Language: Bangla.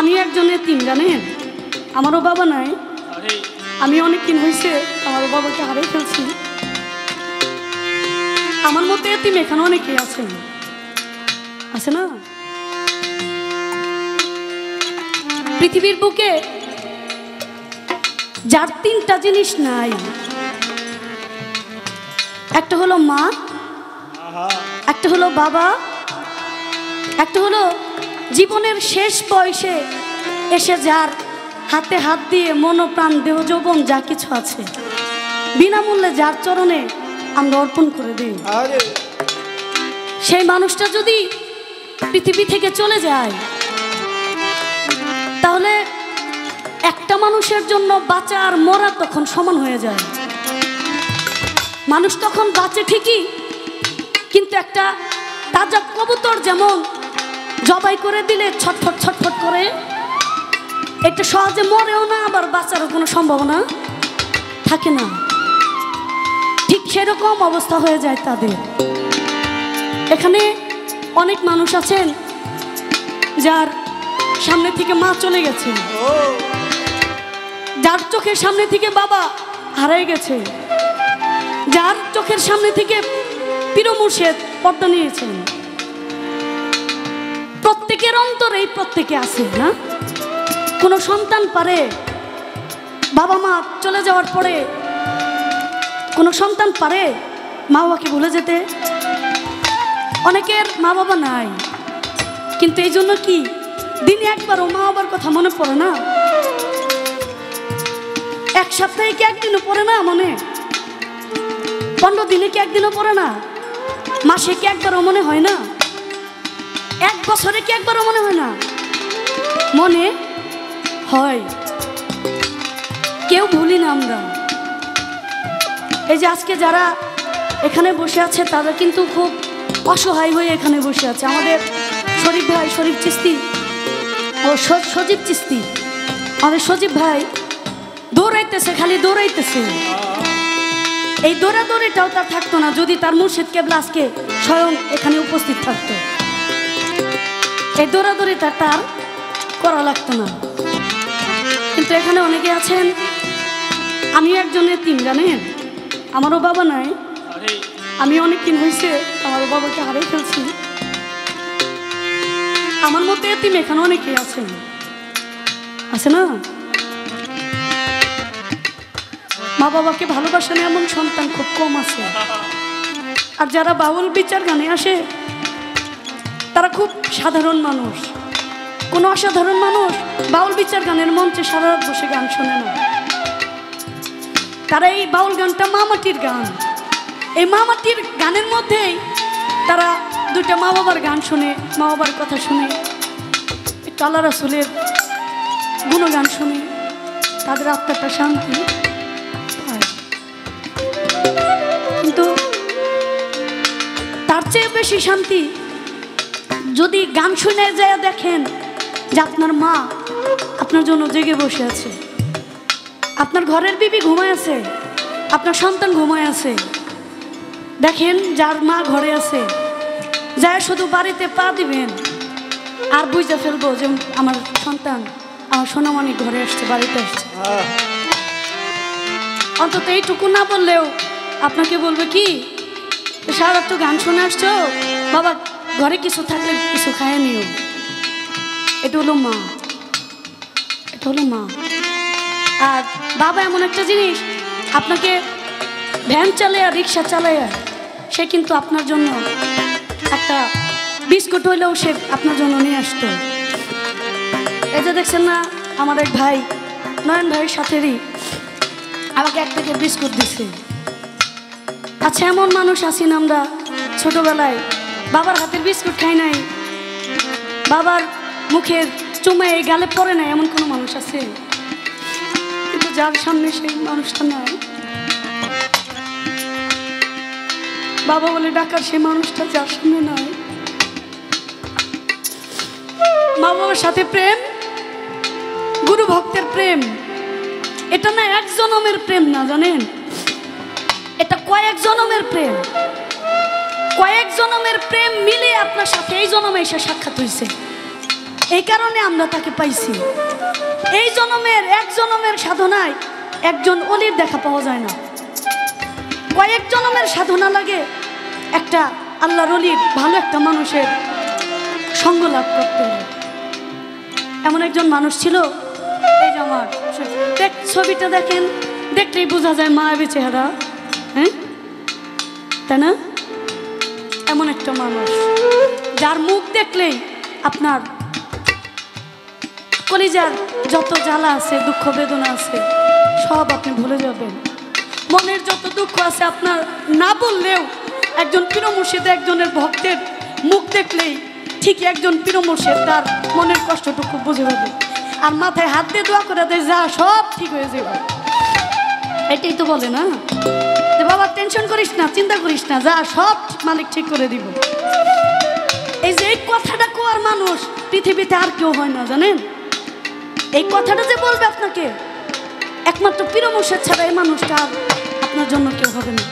আমি একজন এতিম জানেন, আমারও বাবা নাই। আমি অনেক দিন হয়েছে আমার বাবাকে হারিয়ে ফেলছি। আমার মতো এতিম এখানে অনেকেই আছেন, আছে না? পৃথিবীর বুকে যার তিনটা জিনিস নাই, একটা হলো মা, একটা হলো বাবা, একটা হলো জীবনের শেষ বয়সে এসে যার হাতে হাত দিয়ে মনোপ্রাণ দেহ যৌবন যা কিছু আছে বিনামূল্যে যার চরণে আমরা অর্পণ করে দিই। সেই মানুষটা যদি পৃথিবী থেকে চলে যায়, তাহলে একটা মানুষের জন্য বাঁচা আর মরা তখন সমান হয়ে যায়। মানুষ তখন বাঁচে ঠিকই, কিন্তু একটা তাজা কবুতর যেমন জবাই করে দিলে ছটফট ছটফট করে, একটু সহজে মরেও না, আবার বাঁচারও কোনো সম্ভাবনা থাকে না। ঠিক সেরকম অবস্থা হয়ে যায় তাদের। এখানে অনেক মানুষ আছেন যার সামনে থেকে মা চলে গেছে, যার চোখের সামনে থেকে বাবা হারিয়ে গেছে, যার চোখের সামনে থেকে পীর মুর্শিদ পর্দা নিয়েছেন। প্রত্যেকের অন্তরেই প্রত্যেকে আছে না? কোনো সন্তান পারে বাবা মা চলে যাওয়ার পরে, কোনো সন্তান পারে মা বাবাকে ভুলে যেতে? অনেকের মা বাবা নাই, কিন্তু এই জন্য কি দিনে একবারও মা বাবার কথা মনে পড়ে না? এক সপ্তাহে কি একদিনও পড়ে না মনে? 15 দিনে কি একদিনও পড়ে না? মাসে কি একবারও মনে হয় না? এক বছরে কি একবারও মনে হয় না? মনে হয়। কেউ ভুলি না আমরা। এই যে আজকে যারা এখানে বসে আছে তারা কিন্তু খুব অসহায় হয়ে এখানে বসে আছে। আমাদের শরীফ ভাই, শরীফ চিস্তি ও সজীব চিস্তি, আমাদের সজীব ভাই দৌড়াইতেছে, খালি দৌড়াইতেছে। এই দৌড়াদৌড়িটাও তার থাকতো না যদি তার মুর্শিদ কেবলা আজকে স্বয়ং এখানে উপস্থিত থাকতো। এই দৌড়াদৌড়িটা তার করা লাগতো না। কিন্তু এখানে অনেকে আছেন, আমি একজন এতিম জানেন, আমারও বাবা নাই। আমি অনেক দিন হয়েছে আমার বাবাকে হারিয়ে ফেলছি। আমার মতো এতিম এখানে অনেকেই আছেন, আছে না? মা বাবাকে ভালোবাসেন এমন সন্তান খুব কম আছে। আর যারা বাউল বিচার গানে আসে তারা খুব সাধারণ মানুষ। কোনো অসাধারণ মানুষ বাউল বিচার গানের মঞ্চে সারা রাত বসে গান শোনে না। তারা এই বাউল গানটা মামাটির গান, এই মামাটির গানের মধ্যেই তারা দুইটা মা বাবার গান শুনে, মা বাবার কথা শুনে, একটু আল্লাহ রাসূলের গুণগান শুনে তাদের আত্মাটা শান্তি পায়। কিন্তু তার চেয়ে বেশি শান্তি যদি গান শুনে যায় দেখেন যে আপনার মা আপনার জন্য জেগে বসে আছে, আপনার ঘরের বিবি ঘুমায় আছে, আপনার সন্তান ঘুমায় আছে। দেখেন যার মা ঘরে আছে, যায় শুধু বাড়িতে পা দিবেন আর বুঝে ফেলবো যে আমার সন্তান, আমার সোনামণি ঘরে আসছে, বাড়িতে আসছে। অন্তত এইটুকু না বললেও আপনাকে বলবে কি, সারা তো গান শুনে আসছো, বাবা ঘরে কিছু থাকলে কিছু খায় নিও। এটা হলো মা, এটা হলো মা। আর বাবা এমন একটা জিনিস, আপনাকে ভ্যান চালায় রিক্সা চালায় সে কিন্তু আপনার জন্য একটা বিস্কুট হইলেও সে আপনার জন্য নিয়ে আসতো। এই যে দেখছেন না, আমার এক ভাই নয়ন ভাইয়ের সাথেরই আমাকে এক প্যাকেট বিস্কুট দিছে। আচ্ছা, এমন মানুষ আছি না আমরা ছোটবেলায় বাবার হাতের বিস্কুট খাই নাই, বাবার মুখের চুমায় গালে পড়ে নাই, এমন কোনো মানুষ আছে? কিন্তু যার সামনে সেই মানুষটা নাই, বাবা বলে ডাকার সেই মানুষটা যার সামনে নাই। মা বাবার সাথে প্রেম, গুরু ভক্তের প্রেম, এটা না এক জনমের প্রেম না, জানেন? এটা কয়েক জনমের প্রেম। কয়েক জনমের প্রেম মিলে আপনার সাথে এই জনমে এসে সাক্ষাৎ হয়েছে। এই কারণে আমরা তাকে পাইছি। এই জন্মের এক জন্মের সাধনায় একজন অলির দেখা পাওয়া যায় না, কয়েক জন্মের সাধনা লাগে একটা আল্লাহর অলির, ভালো একটা মানুষের সঙ্গ লাভ করতে হলে। এমন একজন মানুষ ছিল, এই যে আমার ছবিটা দেখেন, দেখলেই বোঝা যায় মায়াবী চেহারা, হ্যাঁ তাই না? এমন একটা মানুষ যার মুখ দেখলেই আপনার কলিজার যত জ্বালা আছে, দুঃখ বেদনা আছে, সব আপনি ভুলে যাবেন। মনের যত দুঃখ আছে আপনার না বললেও একজন পীর মুর্শিদ, একজনের ভক্তের মুখ দেখলেই ঠিকই একজন পীর মুর্শিদ তার মনের কষ্টটুকু বুঝে যাবে, আর মাথায় হাত দিয়ে দোয়া করে দেয়, যা সব ঠিক হয়ে যাবে। এটাই তো বলে না যে বাবা টেনশন করিস না, চিন্তা করিস না, যা সব মালিক ঠিক করে দিব। এই যে এই কথাটা কোয়ার মানুষ পৃথিবীতে আর কেউ হয় না, জানেন? এই কথাটা যে বলবে আপনাকে, একমাত্র পীর মুর্শিদ ছাড়া এই মানুষটা আপনার জন্য কেউ হবে না।